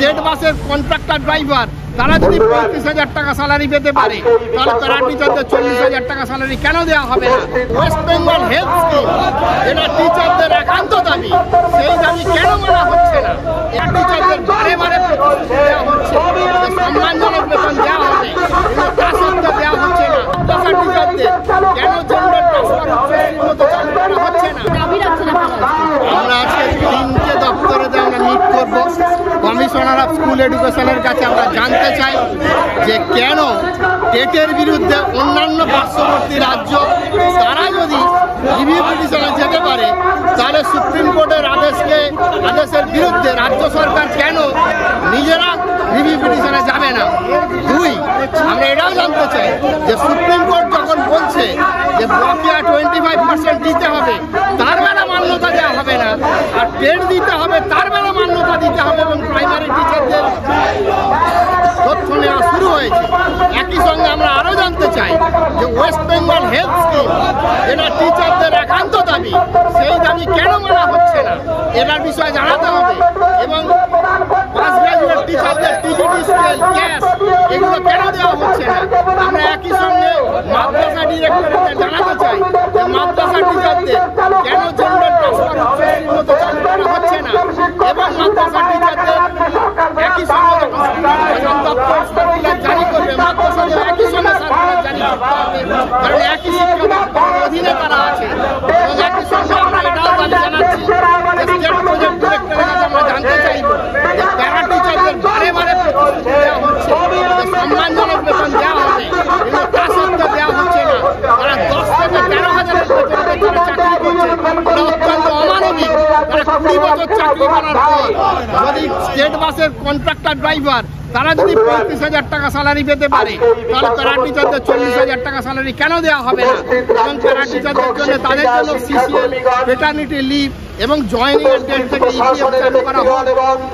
State বাসের contractor driver তারা যদি 35,000 টাকা স্যালারি পেতে পারে, তাহলে প্যারা টিচারদের 40,000 টাকা স্যালারি কেন দেওয়া হবে না? ওয়েস্ট বেঙ্গল হেলথ স্কিম, এটা টিচারদের একান্ত দাবি, সেই দাবি কেন মানা হচ্ছে না? এটা টিচারদের বারে বারে প্রতিশ্রুতি দেওয়া হচ্ছে যে সম্মানজনক বেতন দেওয়া হবে, কিন্তু তা সত্ত্বেও দেওয়া হচ্ছে না। টিচারদের কেন জেন্ডার ট্রান্সফার মতো চালু করা হচ্ছে না? আমরা আজকে 3টে দপ্তরেতে আমরা মিট করব। কমিশনার অফ স্কুল এডুকেশনের কাছে আমরা জানতে চাই যে কেন টেটের বিরুদ্ধে অন্যান্য পার্শ্ববর্তী রাজ্য তারা যদি রিভিউ পিটিশনে যেতে পারে, তাহলে সুপ্রিম কোর্টের আদেশের বিরুদ্ধে রাজ্য সরকার কেন নিজেরা রিভিউ পিটিশনে যাবে না? 2, আমরা এটাও জানতে চাই যে সুপ্রিম কোর্ট যখন বলছে যে বকেয়া 25% দিতে হবে, তার বেলা মান্যতা দেওয়া হবে না, আর টেট দিতে হবে তার বেলা মান্যতা দিতে হবে, এবং প্রাইমারি টিচারদের তথ্য নেওয়া শুরু হয়েছে। একই সঙ্গে আমরা আরও জানতে চাই যে ওয়েস্ট বেঙ্গল হেলথ স্কিম, যেটা টিচারদের একান্ত দাবি, সেই দাবি কেন মানা হচ্ছে না? এটার বিষয়ে জানাতে হবে। এবং পাস গ্রাজুয়েট টিচারদের টিজিটি স্কেল, ক্যাশ, এগুলো কেন দেওয়া হচ্ছে না? আমরা একই সঙ্গে মাদ্রাসা ডিরেক্টরকে জানাতে চাই যে মাদ্রাসা টিচারদের কেন জেন্ডার ট্রান্সফার মতো চালু করা হচ্ছে না, এবং মাদ্রাসা টিচারদের একই সঙ্গে সার্কুলার জারি করবে, মাদ্রাসাদের একই সঙ্গে সার্কুলার জারি করতে হবে, কারণ একই শিক্ষা অধীনে তারা আছে। এবং একই সঙ্গে আমরা এটাও দাবি জানাচ্ছি যে স্টেট প্রজেক্ট ডিরেক্টরের কাছে আমরা জানতে চাইব যে প্যারা টিচারদের বারে বারে প্রতিশ্রুতি দেওয়া হচ্ছে যে সম্মানজনক বেতন দেওয়া হবে, কিন্তু তা সত্ত্বেও দেওয়া হচ্ছে না। তারা 10 থেকে 13,000 বেতনে তারা চাকরি করছে, এটা অত্যন্ত অমানবিক। তারা 20 বছর চাকরি করার পর যদি স্টেট বাসের কন্ট্রাক্টর ড্রাইভার তারা যদি 35,000 টাকা স্যালারি পেতে পারে, তাহলে প্যারা টিচারদের 40,000 টাকা স্যালারি কেন দেওয়া হবে না? এবং প্যারা টিচারদের জন্য তাদের জন্য সিসিএল, পেটার্নিটি লিভ এবং জয়েনিং এর ডেট থেকে ইপিএফ চালু করা হোক।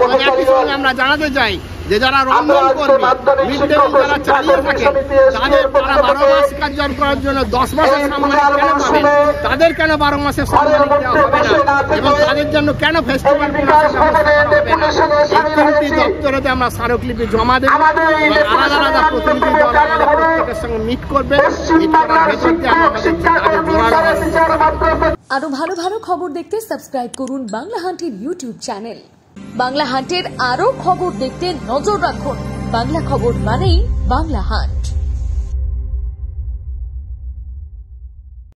এবং একই সঙ্গে আমরা জানাতে চাই যে যারা রন্ধন কর্মী, মিড ডে মিল যারা চালিয়ে থাকে, তারা 12 মাস কাজ করার জন্য 10 মাসের সাম্মানিক কেন পাবেন? তাদের কেন 12 মাসের সাম্মানিক দেওয়া হবে না? এবং তাদের জন্য কেন ফেস্টিভ্যাল ব্যবস্থা হবে না? এই 3টি দপ্তরেতে আমরা স্মারকলিপি জমা দেব এবং আলাদা আলাদা প্রতিনিধি দল আমাদের প্রত্যেকের সঙ্গে মিট করবে। আরো ভালো ভালো খবর দেখতে সাবস্ক্রাইব করুন বাংলা হান্টের ইউটিউব চ্যানেল। বাংলা হান্টের আরো খবর দেখতে নজর রাখুন। বাংলা খবর মানেই বাংলা হান্ট।